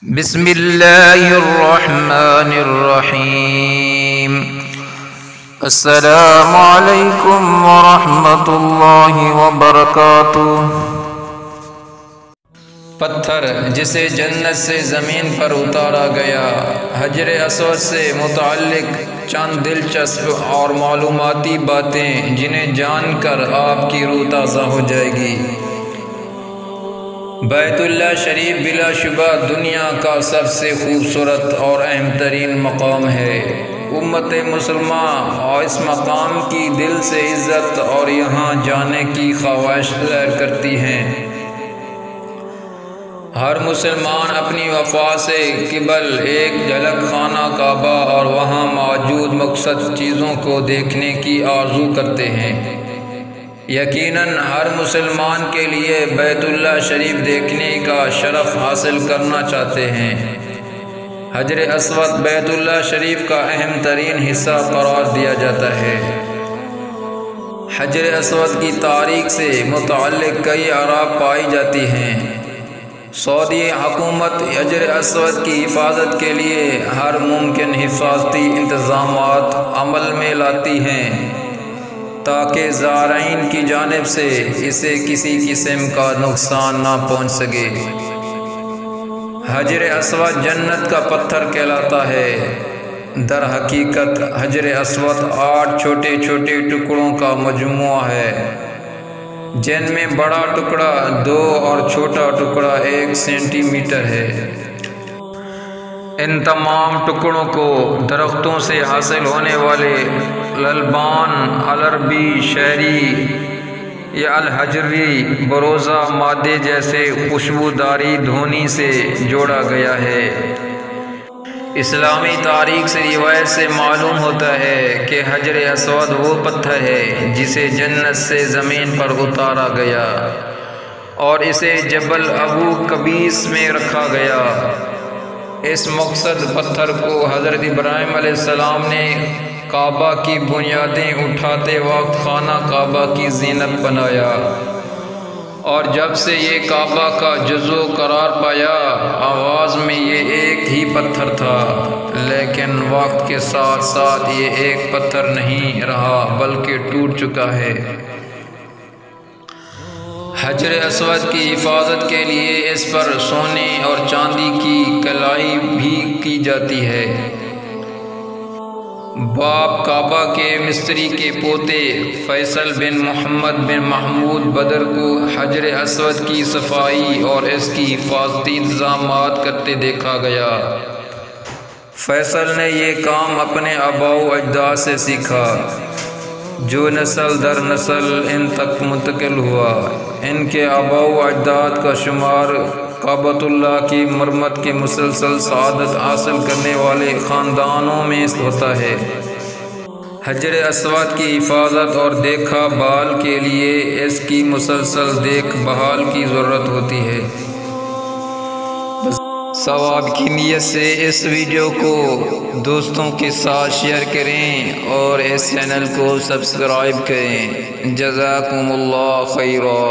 بسم اللہ الرحمن الرحیم السلام علیکم ورحمۃ اللہ وبرکاتہ۔ پتھر جسے جنت سے زمین پر اتارا گیا، حجر اسود سے متعلق چند دلچسپ اور معلوماتی باتیں جنہیں جان کر آپ کی روح تازہ ہو جائے گی۔ بیت اللہ شریف بلا شبہ دنیا کا سب سے خوبصورت اور اہم ترین مقام ہے۔ امت مسلمہ اور اس مقام کی دل سے عزت اور یہاں جانے کی خواہش ظاہر کرتی ہیں۔ ہر مسلمان اپنی وفا سے قبل ایک جھلک خانہ کعبہ اور وہاں موجود مقدس چیزوں کو دیکھنے کی آرزو کرتے ہیں۔ یقیناً ہر مسلمان کے لیے بیت اللہ شریف دیکھنے کا شرف حاصل کرنا چاہتے ہیں۔ حجر اسود بیت اللہ شریف کا اہم ترین حصہ قرار دیا جاتا ہے۔ حجر اسود کی تاریخ سے متعلق کئی آراء پائی جاتی ہیں۔ سعودی حکومت حجر اسود کی حفاظت کے لیے ہر ممکن حفاظتی انتظامات عمل میں لاتی ہیں تاکہ زائرین کی جانب سے اسے کسی قسم کا نقصان نہ پہنچ سکے۔ حجر اسود جنت کا پتھر کہلاتا ہے۔ در حقیقت حجر اسود 8 چھوٹے چھوٹے ٹکڑوں کا مجموعہ ہے، جن میں بڑا ٹکڑا 2 اور چھوٹا ٹکڑا 1 سینٹی میٹر ہے۔ ان تمام ٹکڑوں کو درختوں سے حاصل ہونے والے الالبان، العربی شہری یا الحجری بروزہ مادے جیسے خوشبوداری دھونی سے جوڑا گیا ہے۔ اسلامی تاریخ سے روایت سے معلوم ہوتا ہے کہ حجر اسود وہ پتھر ہے جسے جنت سے زمین پر اتارا گیا اور اسے جبل ابو قبیس میں رکھا گیا۔ اس مقدس پتھر کو حضرت ابراہیم علیہ السلام نے کعبہ کی بنیادیں اٹھاتے وقت خانہ کعبہ کی زینت بنایا، اور جب سے یہ کعبہ کا جزو قرار پایا، آغاز میں یہ ایک ہی پتھر تھا، لیکن وقت کے ساتھ ساتھ یہ ایک پتھر نہیں رہا بلکہ ٹوٹ چکا ہے۔ حجر اسود کی حفاظت کے لیے اس پر سونے اور چاندی کی کلائی بھی کی جاتی ہے۔ باب کعبہ کے مستری کے پوتے فیصل بن محمد بن محمود بدر کو حجر اسود کی صفائی اور اس کی حفاظتی انتظامات کرتے دیکھا گیا۔ فیصل نے یہ کام اپنے آباء و اجداد سے سیکھا، جو نسل در نسل ان تک منتقل ہوا۔ ان کے آباء و اجداد کا شمار کعبۃ اللہ کی مرمت کے مسلسل سعادت حاصل کرنے والے خاندانوں میں ہوتا ہے۔ حجر اسود کی حفاظت اور دیکھا بھال کے لیے اس کی مسلسل دیکھ بھال کی ضرورت ہوتی ہے۔ ثواب کی نیت سے اس ویڈیو کو دوستوں کے ساتھ شیئر کریں اور اس چینل کو سبسکرائب کریں۔ جزاکم اللہ خیرا۔